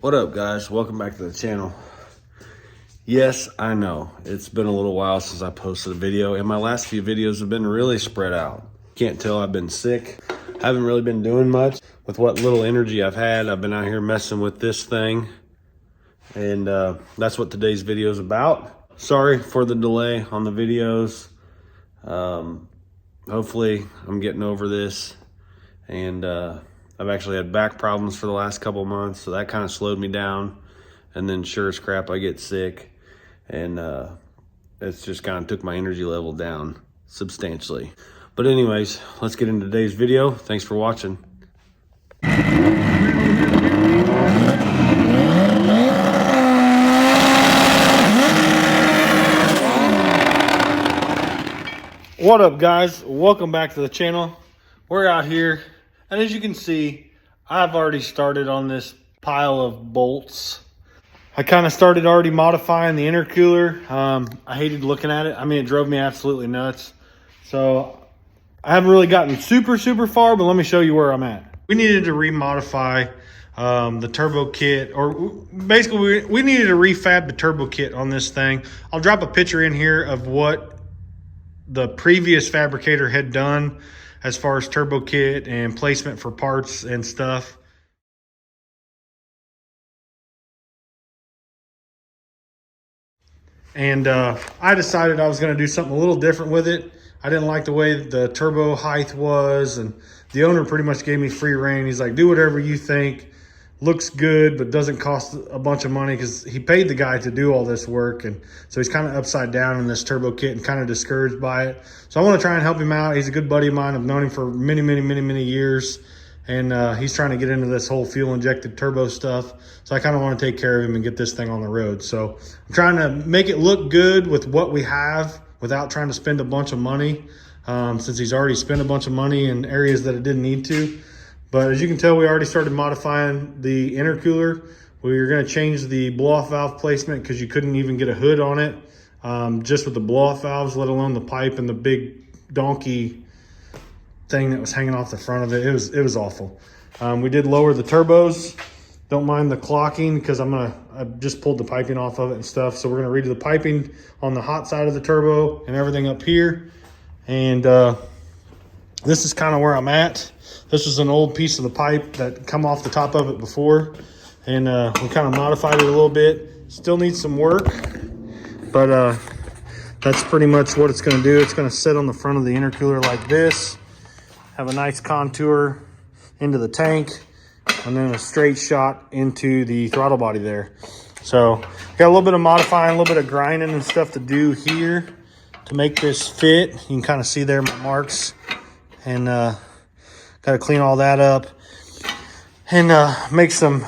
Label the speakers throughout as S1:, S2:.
S1: What up, guys? Welcome back to the channel. Yes, I know it's been a little while since I posted a video, and my last few videos have been really spread out. Can't tell I've been sick. Haven't really been doing much. With what little energy I've had, I've been out here messing with this thing, and that's what today's video is about. Sorry for the delay on the videos. Hopefully I'm getting over this, and I've actually had back problems for the last couple months, so that kind of slowed me down. And then sure as crap, I get sick, and it's just kind of took my energy level down substantially. But anyways, let's get into today's video. Thanks for watching. What up, guys? Welcome back to the channel. We're out here, and as you can see, I've already started on this pile of bolts. I kind of started already modifying the intercooler. I hated looking at it. I mean, it drove me absolutely nuts. So I haven't really gotten super far, but let me show you where I'm at. We needed to remodify the turbo kit, or basically we needed to refab the turbo kit on this thing. I'll drop a picture in here of what the previous fabricator had done as far as turbo kit and placement for parts and stuff. And I decided I was going to do something a little different with it. I didn't like the way the turbo height was, and the owner pretty much gave me free rein. He's like, do whatever you think looks good but doesn't cost a bunch of money, because he paid the guy to do all this work, and so he's kind of upside down in this turbo kit and kind of discouraged by it. So I want to try and help him out. He's a good buddy of mine. I've known him for many years, and he's trying to get into this whole fuel injected turbo stuff. So I kind of want to take care of him and get this thing on the road. So I'm trying to make it look good with what we have without trying to spend a bunch of money, since he's already spent a bunch of money in areas that it didn't need to. But as you can tell, we already started modifying the intercooler. We were going to change the blow-off valve placement because you couldn't even get a hood on it, just with the blow-off valves, let alone the pipe and the big donkey thing that was hanging off the front of it. It was awful. We did lower the turbos. Don't mind the clocking, because I just pulled the piping off of it and stuff. So we're going to redo the piping on the hot side of the turbo and everything up here. And this is kind of where I'm at. This was an old piece of the pipe that come off the top of it before, and we kind of modified it a little bit. Still needs some work, but that's pretty much what it's going to do. It's going to sit on the front of the intercooler like this, have a nice contour into the tank, and then a straight shot into the throttle body there. So got a little bit of modifying, a little bit of grinding and stuff to do here to make this fit. You can kind of see there my marks, and got to clean all that up and make some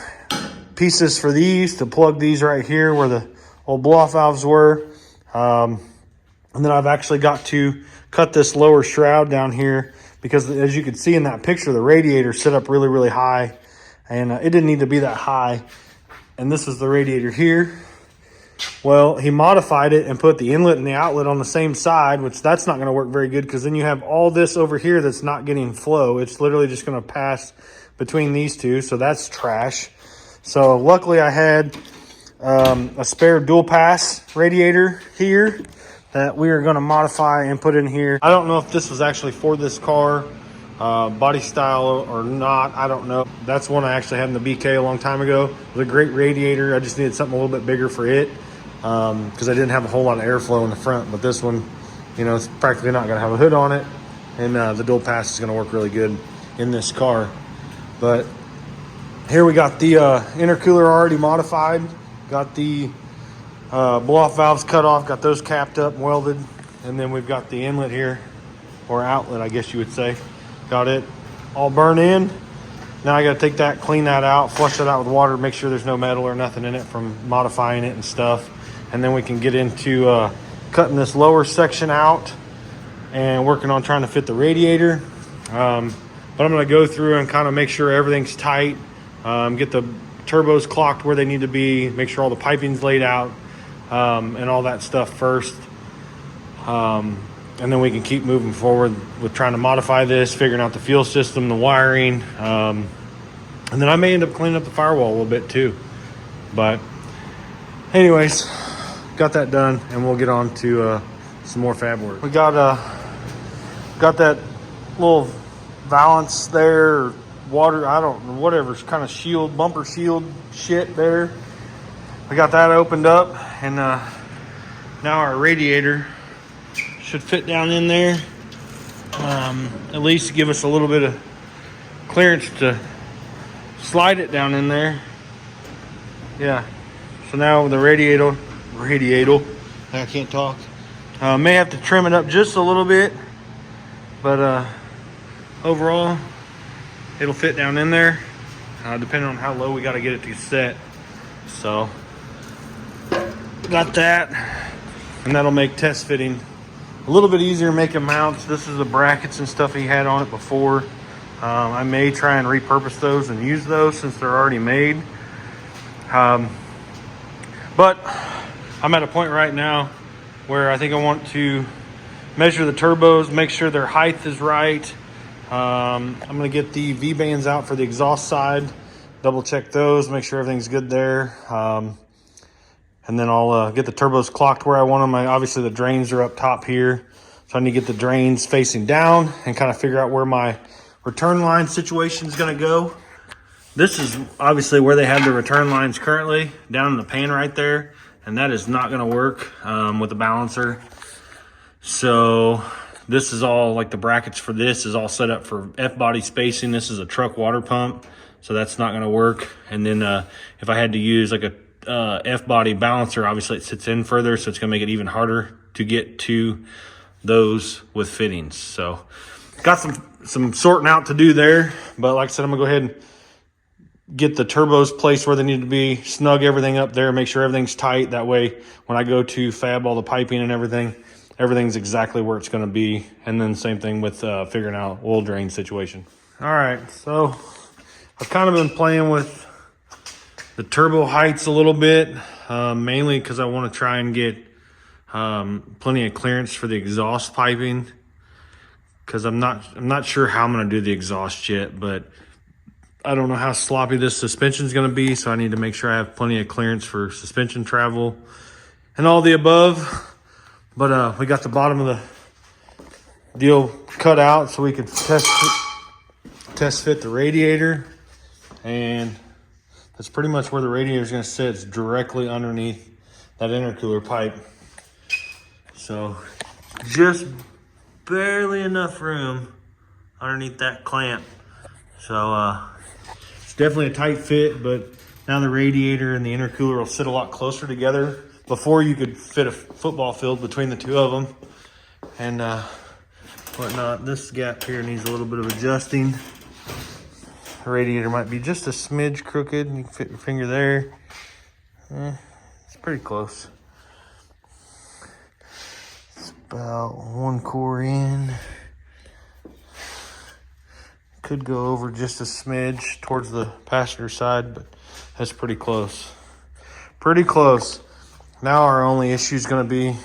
S1: pieces for these to plug these right here where the old blow-off valves were. And then I've actually got to cut this lower shroud down here, because as you can see in that picture, the radiator set up really high, and it didn't need to be that high. And this is the radiator here. Well, he modified it and put the inlet and the outlet on the same side, which that's not going to work very good, because then you have all this over here that's not getting flow. It's literally just going to pass between these two, so that's trash. So luckily I had a spare dual pass radiator here that we are going to modify and put in here. I don't know if this was actually for this car, body style or not, I don't know. That's one I actually had in the BK a long time ago. It was a great radiator. I just needed something a little bit bigger for it, because I didn't have a whole lot of airflow in the front. But this one, you know, it's practically not going to have a hood on it, and the dual pass is going to work really good in this car. But here we got the intercooler already modified, got the blow-off valves cut off, got those capped up and welded, and then we've got the inlet here, or outlet I guess you would say. Got it all burned in. Now I got to take that, clean that out, flush it out with water, make sure there's no metal or nothing in it from modifying it and stuff. And then we can get into cutting this lower section out and working on trying to fit the radiator. But I'm going to go through and kind of make sure everything's tight, get the turbos clocked where they need to be, make sure all the piping's laid out, and all that stuff first. And then we can keep moving forward with trying to modify this, figuring out the fuel system, the wiring. And then I may end up cleaning up the firewall a little bit too. But anyways, got that done, and we'll get on to some more fab work. We got that little valance there, water, I don't know, whatever kind of shield, bumper shield shit there. We got that opened up, and now our radiator should fit down in there. At least give us a little bit of clearance to slide it down in there. Yeah. So now the radiator, I can't talk. May have to trim it up just a little bit, but overall, it'll fit down in there, depending on how low we got to get it to set. So, got that, and that'll make test fitting a little bit easier, making mounts. This is the brackets and stuff he had on it before. I may try and repurpose those and use those since they're already made. But I'm at a point right now where I think I want to measure the turbos, make sure their height is right. I'm going to get the V-bands out for the exhaust side, double check those, make sure everything's good there. And then I'll get the turbos clocked where I want them. Obviously the drains are up top here, so I need to get the drains facing down and kind of figure out where my return line situation is going to go. This is obviously where they have the return lines currently, down in the pan right there, and that is not going to work with the balancer. So this is all, like the brackets for this is all set up for F-body spacing. This is a truck water pump, so that's not going to work. And then if I had to use like a F-body balancer, obviously it sits in further, so it's going to make it even harder to get to those with fittings. So got some sorting out to do there, but like I said, I'm going to go ahead and get the turbos placed where they need to be, snug everything up there, make sure everything's tight. That way, when I go to fab all the piping and everything's exactly where it's going to be. And then same thing with figuring out oil drain situation. All right, so I've kind of been playing with the turbo heights a little bit, mainly because I want to try and get plenty of clearance for the exhaust piping, because I'm not sure how I'm going to do the exhaust yet, but I don't know how sloppy this suspension is going to be, so I need to make sure I have plenty of clearance for suspension travel and all the above. But we got the bottom of the deal cut out so we could test fit the radiator, and that's pretty much where the radiator is going to sit. It's directly underneath that intercooler pipe, so just barely enough room underneath that clamp. So it's definitely a tight fit, but now the radiator and the intercooler will sit a lot closer together. Before, you could fit a football field between the two of them and whatnot. This gap here needs a little bit of adjusting. The radiator might be just a smidge crooked. You can fit your finger there. It's pretty close. It's about 1 core in. Could go over just a smidge towards the passenger side, but that's pretty close. Pretty close. Now our only issue is going to be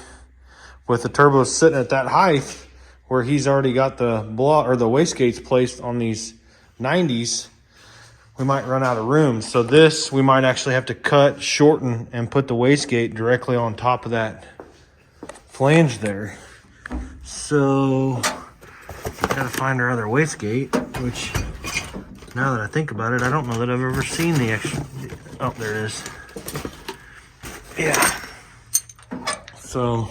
S1: with the turbos sitting at that height where he's already got the the wastegates placed on these 90s. We might run out of room. So this, we might actually have to cut, shorten, and put the wastegate directly on top of that flange there. So gotta find our other wastegate, which now that I think about it, I don't know that I've ever seen the extra. Oh, there it is. Yeah. So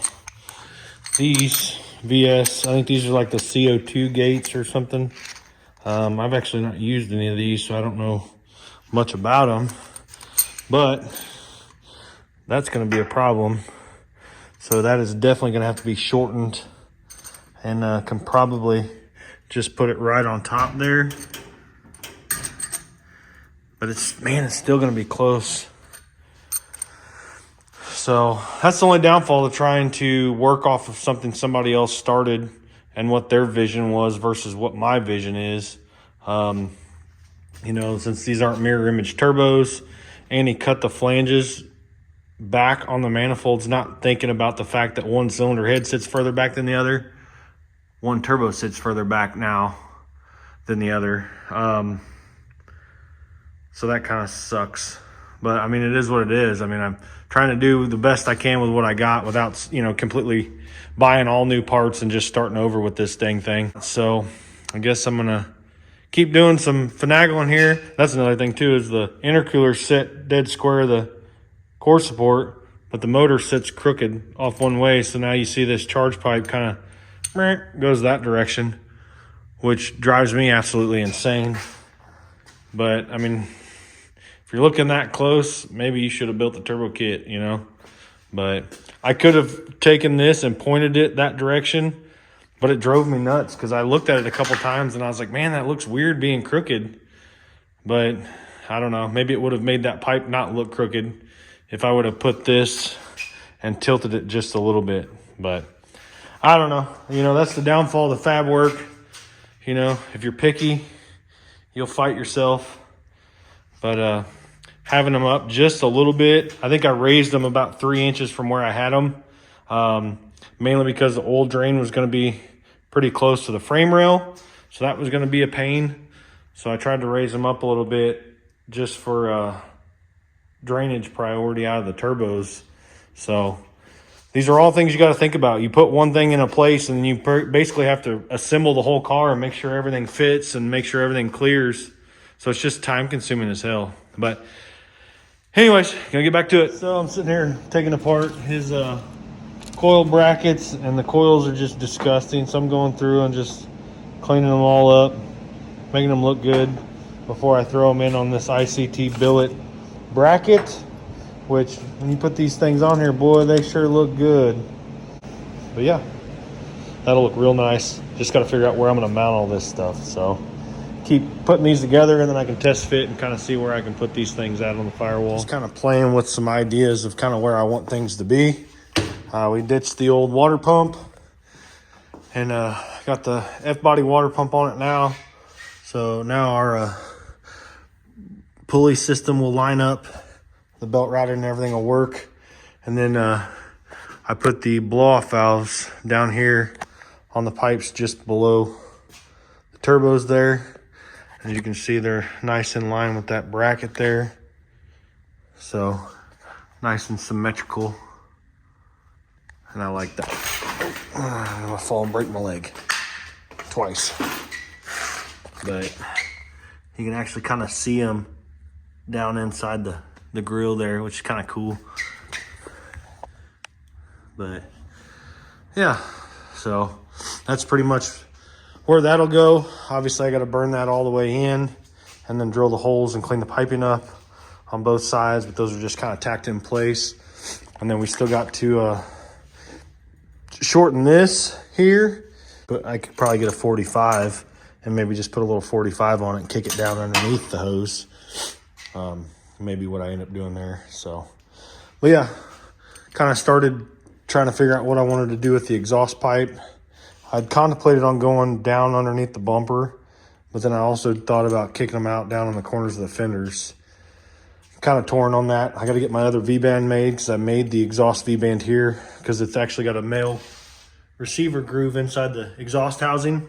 S1: these VS, I think these are like the CO2 gates or something. I've actually not used any of these, so I don't know much about them, but that's going to be a problem. So that is definitely going to have to be shortened, and can probably just put it right on top there. But it's still going to be close. So that's the only downfall of trying to work off of something somebody else started and what their vision was versus what my vision is. You know, since these aren't mirror image turbos, and he cut the flanges back on the manifolds, not thinking about the fact that one cylinder head sits further back than the other. One turbo sits further back now than the other. So that kind of sucks. but I mean, it is what it is. I mean, I'm trying to do the best I can with what I got without, you know, completely buying all new parts and just starting over with this dang thing. So I guess I'm gonna keep doing some finagling here. That's another thing too, is the intercooler sit dead square of the core support, but the motor sits crooked off one way. So now you see this charge pipe kind of goes that direction, which drives me absolutely insane. But I mean, if you're looking that close, maybe you should have built the turbo kit, you know. But I could have taken this and pointed it that direction, but it drove me nuts because I looked at it a couple times and I was like, man, that looks weird being crooked. But I don't know, maybe it would have made that pipe not look crooked if I would have put this and tilted it just a little bit. But I don't know, you know, that's the downfall of the fab work. You know, if you're picky, you'll fight yourself. But having them up just a little bit, I think I raised them about 3 inches from where I had them, mainly because the oil drain was going to be pretty close to the frame rail, so that was going to be a pain. So I tried to raise them up a little bit just for drainage priority out of the turbos. So these are all things you got to think about. You put one thing in a place and you basically have to assemble the whole car and make sure everything fits and make sure everything clears. So it's just time consuming as hell. But anyways, gonna get back to it. So I'm sitting here taking apart his coil brackets, and the coils are just disgusting. So I'm going through and just cleaning them all up, making them look good before I throw them in on this ICT billet bracket, which when you put these things on here, boy, they sure look good. But yeah, that'll look real nice. Just got to figure out where I'm going to mount all this stuff. So keep putting these together, and then I can test fit and kind of see where I can put these things out on the firewall. Just kind of playing with some ideas of kind of where I want things to be. We ditched the old water pump and got the F-body water pump on it now. So now our pulley system will line up, the belt router and everything will work. And then I put the blow-off valves down here on the pipes just below the turbos there. As you can see, they're nice in line with that bracket there. So nice and symmetrical. And I like that. I'm gonna fall and break my leg twice. But you can actually kind of see them down inside the grill there, which is kind of cool. But yeah, so that's pretty much where that'll go. Obviously I got to burn that all the way in and then drill the holes and clean the piping up on both sides, but those are just kind of tacked in place. And then we still got to shorten this here, but I could probably get a 45 and maybe just put a little 45 on it and kick it down underneath the hose. Maybe what I end up doing there. So, but yeah, kind of started trying to figure out what I wanted to do with the exhaust pipe. I'd contemplated on going down underneath the bumper, but then I also thought about kicking them out down on the corners of the fenders. I'm kind of torn on that. I got to get my other V-band made because I made the exhaust V-band here because it's actually got a male receiver groove inside the exhaust housing.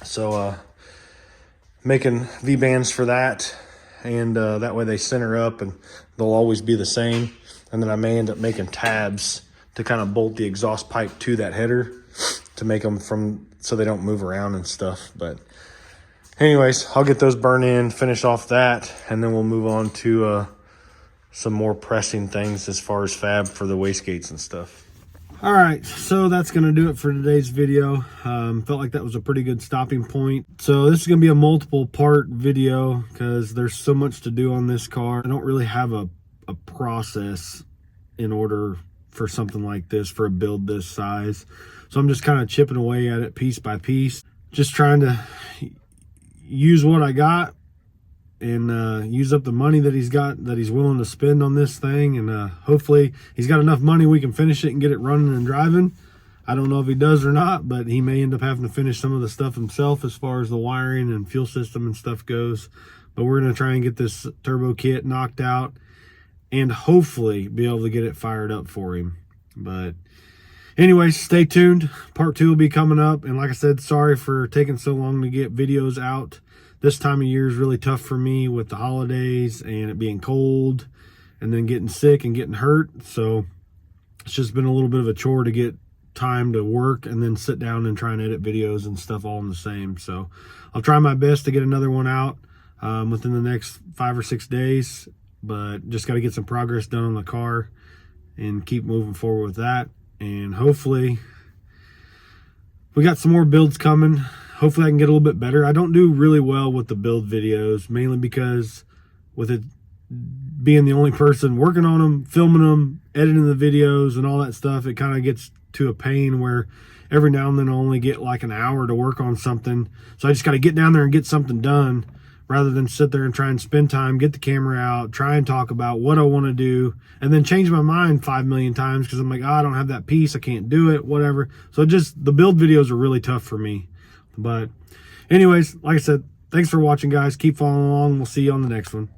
S1: So making V-bands for that, and that way they center up and they'll always be the same. And then I may end up making tabs to kind of bolt the exhaust pipe to that header to make them so they don't move around and stuff. But anyways, I'll get those burned in, finish off that, and then we'll move on to some more pressing things as far as fab for the wastegates and stuff. All right, so that's going to do it for today's video. Felt like that was a pretty good stopping point. So this is going to be a multiple part video because there's so much to do on this car. I don't really have a process in order for something like this, for a build this size. So I'm just kind of chipping away at it piece by piece, just trying to use what I got and use up the money that he's got, that he's willing to spend on this thing. And hopefully he's got enough money we can finish it and get it running and driving. I don't know if he does or not, but he may end up having to finish some of the stuff himself as far as the wiring and fuel system and stuff goes. But we're going to try and get this turbo kit knocked out and hopefully be able to get it fired up for him. But anyways, stay tuned. Part 2 will be coming up. And like I said, sorry for taking so long to get videos out. This time of year is really tough for me with the holidays and it being cold and then getting sick and getting hurt. So it's just been a little bit of a chore to get time to work and then sit down and try and edit videos and stuff all in the same. So I'll try my best to get another one out within the next 5 or 6 days, but just got to get some progress done on the car and keep moving forward with that. And hopefully we got some more builds coming. Hopefully I can get a little bit better. I don't do really well with the build videos, mainly because with it being the only person working on them, filming them, editing the videos and all that stuff, it kind of gets to a pain where every now and then I only get like an hour to work on something. So I just got to get down there and get something done rather than sit there and try and spend time, get the camera out, try and talk about what I want to do, and then change my mind 5 million times because I'm like, oh, I don't have that piece, I can't do it, whatever. So just the build videos are really tough for me. But anyways, like I said, thanks for watching, guys. Keep following along. We'll see you on the next one.